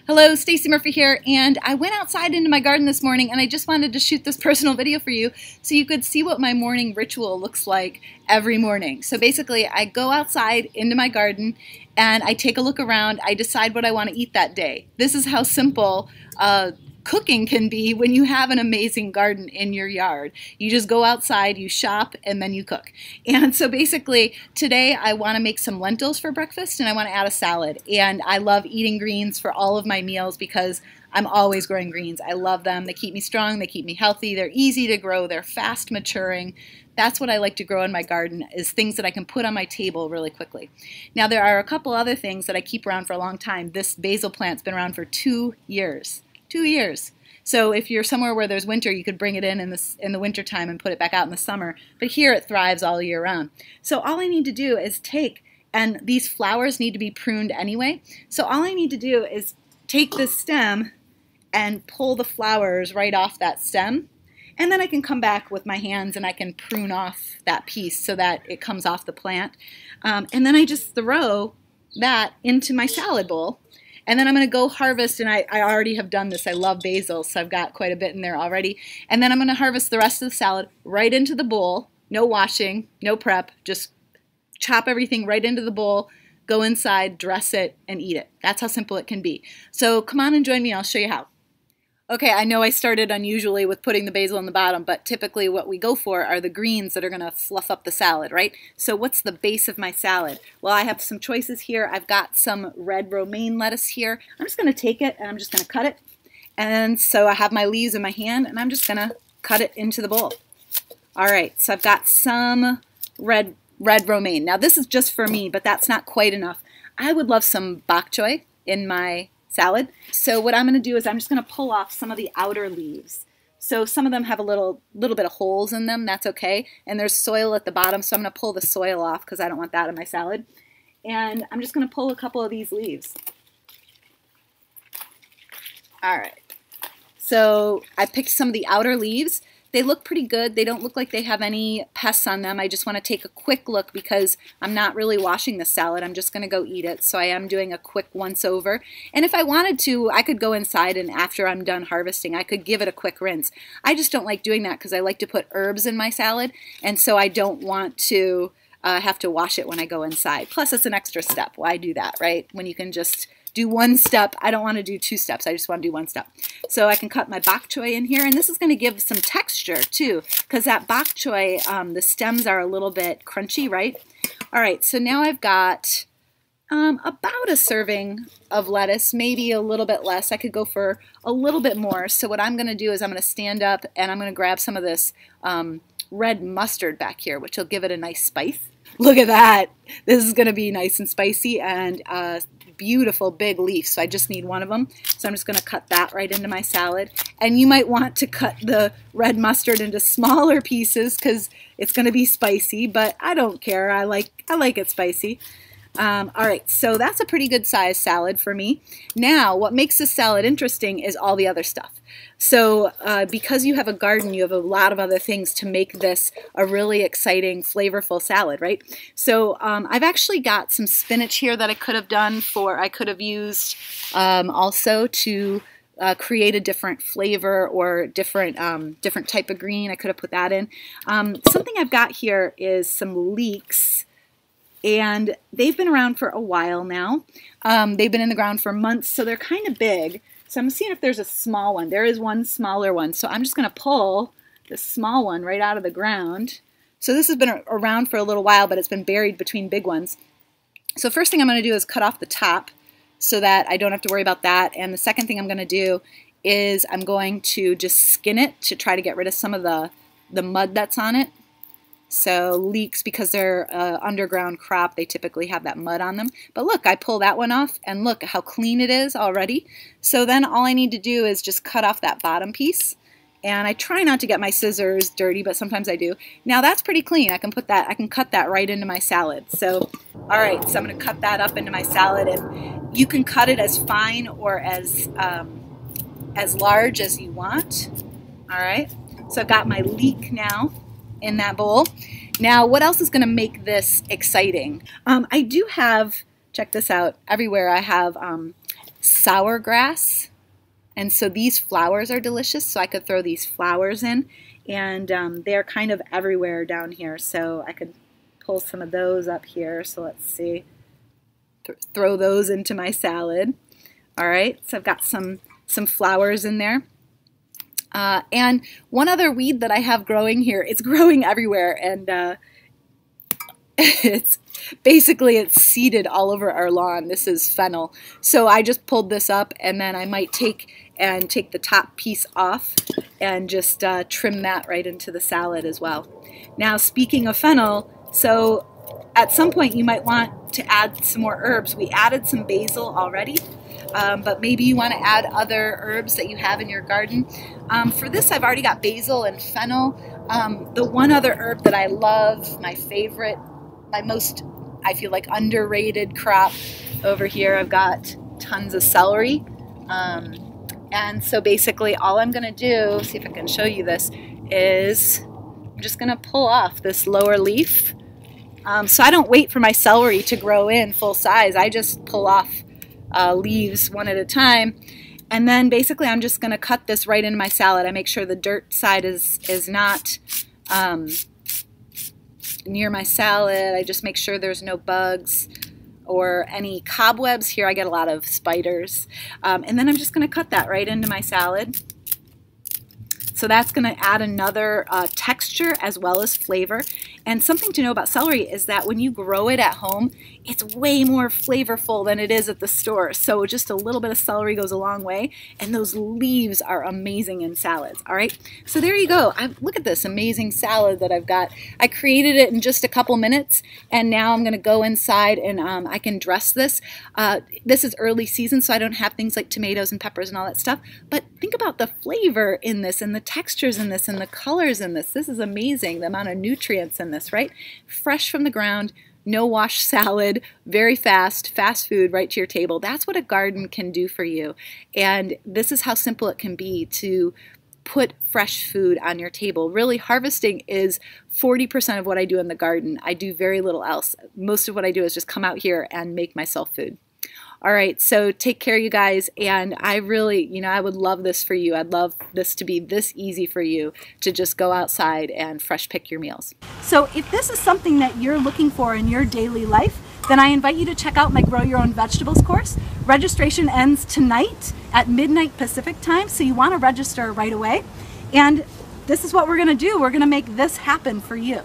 Hello, Stacey Murphy here, and I went outside into my garden this morning and I just wanted to shoot this personal video for you so you could see what my morning ritual looks like every morning. So basically, I go outside into my garden and I take a look around, I decide what I want to eat that day. This is how simple cooking can be when you have an amazing garden in your yard. You just go outside, you shop, and then you cook. And so basically today I want to make some lentils for breakfast and I want to add a salad. And I love eating greens for all of my meals because I'm always growing greens. I love them. They keep me strong, they keep me healthy, they're easy to grow, they're fast maturing. That's what I like to grow in my garden, is things that I can put on my table really quickly. Now there are a couple other things that I keep around for a long time. This basil plant's been around for 2 years. 2 years. So if you're somewhere where there's winter, you could bring it in the winter time and put it back out in the summer. But here it thrives all year round. So all I need to do is take, and these flowers need to be pruned anyway. So all I need to do is take this stem and pull the flowers right off that stem. And then I can come back with my hands and I can prune off that piece so that it comes off the plant. And then I just throw that into my salad bowl. And then I'm going to go harvest, and I already have done this. I love basil, so I've got quite a bit in there already. And then I'm going to harvest the rest of the salad right into the bowl. No washing, no prep, just chop everything right into the bowl, go inside, dress it, and eat it. That's how simple it can be. So come on and join me. I'll show you how. Okay, I know I started unusually with putting the basil in the bottom, but typically what we go for are the greens that are going to fluff up the salad, right? So what's the base of my salad? Well, I have some choices here. I've got some red romaine lettuce here. I'm just going to take it and I'm just going to cut it. And so I have my leaves in my hand and I'm just going to cut it into the bowl. All right, so I've got some red romaine. Now this is just for me, but that's not quite enough. I would love some bok choy in my salad. So what I'm going to do is I'm just going to pull off some of the outer leaves. So some of them have a little bit of holes in them. That's okay. And there's soil at the bottom, so I'm going to pull the soil off because I don't want that in my salad. And I'm just going to pull a couple of these leaves. All right. So I picked some of the outer leaves. They look pretty good. They don't look like they have any pests on them. I just want to take a quick look because I'm not really washing the salad. I'm just going to go eat it. So I am doing a quick once over. And if I wanted to, I could go inside and after I'm done harvesting, I could give it a quick rinse. I just don't like doing that because I like to put herbs in my salad. And so I don't want to have to wash it when I go inside. Plus it's an extra step. Why do that, right? When you can just do one step. I don't want to do 2 steps. I just want to do 1 step. So I can cut my bok choy in here, and this is going to give some texture too, because that bok choy, the stems are a little bit crunchy, right? All right, so now I've got about a serving of lettuce, maybe a little bit less. I could go for a little bit more. So what I'm going to do is I'm going to stand up and I'm going to grab some of this red mustard back here, which will give it a nice spice. Look at that. This is going to be nice and spicy and beautiful big leaf, so I just need one of them. So I'm just going to cut that right into my salad. And you might want to cut the red mustard into smaller pieces because it's going to be spicy, but I don't care. I like it spicy. All right, so that's a pretty good size salad for me. Now, what makes this salad interesting is all the other stuff. So because you have a garden, you have a lot of other things to make this a really exciting, flavorful salad, right? So I've actually got some spinach here that I could have done I could have used also to create a different flavor or different type of green. I could have put that in. Something I've got here is some leeks. And they've been around for a while now. They've been in the ground for months, so they're kind of big. So I'm seeing if there's a small one. There is one smaller one. So I'm just going to pull the small one right out of the ground. So this has been around for a little while, but it's been buried between big ones. So first thing I'm going to do is cut off the top so that I don't have to worry about that. And the second thing I'm going to do is I'm going to just skin it to try to get rid of some of the mud that's on it. So leeks, because they're underground crop, they typically have that mud on them. But look, I pull that one off, and look how clean it is already. So then all I need to do is just cut off that bottom piece. And I try not to get my scissors dirty, but sometimes I do. Now that's pretty clean. I can cut that right into my salad. So, all right, so I'm going to cut that up into my salad, and you can cut it as fine or as large as you want. All right, so I've got my leek now in that bowl. Now, what else is going to make this exciting? I do have, check this out, everywhere I have sour grass. And so these flowers are delicious, so I could throw these flowers in. And they're kind of everywhere down here, so I could pull some of those up here. So let's see. Throw those into my salad. All right, so I've got some flowers in there. And one other weed that I have growing here, it's growing everywhere, and it's seeded all over our lawn. This is fennel. So I just pulled this up, and then I might take the top piece off and just trim that right into the salad as well. Now, speaking of fennel, so at some point you might want to add some more herbs. We added some basil already, but maybe you want to add other herbs that you have in your garden. For this, I've already got basil and fennel. The one other herb that I love, my favorite, my most, I feel like, underrated crop over here, I've got tons of celery. And so basically all I'm going to do, see if I can show you this, is I'm just going to pull off this lower leaf. So I don't wait for my celery to grow in full size. I just pull off leaves one at a time. And then basically I'm just going to cut this right into my salad. I make sure the dirt side is not near my salad. I just make sure there's no bugs or any cobwebs. Here I get a lot of spiders. And then I'm just going to cut that right into my salad. So that's going to add another texture as well as flavor. And something to know about celery is that when you grow it at home, it's way more flavorful than it is at the store. So just a little bit of celery goes a long way, and those leaves are amazing in salads. All right, so there you go. Look at this amazing salad that I've got. I created it in just a couple minutes, and now I'm going to go inside and I can dress this. This is early season, so I don't have things like tomatoes and peppers and all that stuff. But think about the flavor in this, and the textures in this, and the colors in this. This is amazing, the amount of nutrients in this, right? Fresh from the ground, no wash salad, very fast food right to your table. That's what a garden can do for you. And this is how simple it can be to put fresh food on your table. Really, harvesting is 40% of what I do in the garden. I do very little else. Most of what I do is just come out here and make myself food. All right, so take care, you guys, and I really, I would love this for you. I'd love this to be this easy for you to just go outside and fresh pick your meals. So if this is something that you're looking for in your daily life, then I invite you to check out my Grow Your Own Vegetables course. Registration ends tonight at midnight Pacific time, so you want to register right away. And this is what we're going to do. We're going to make this happen for you.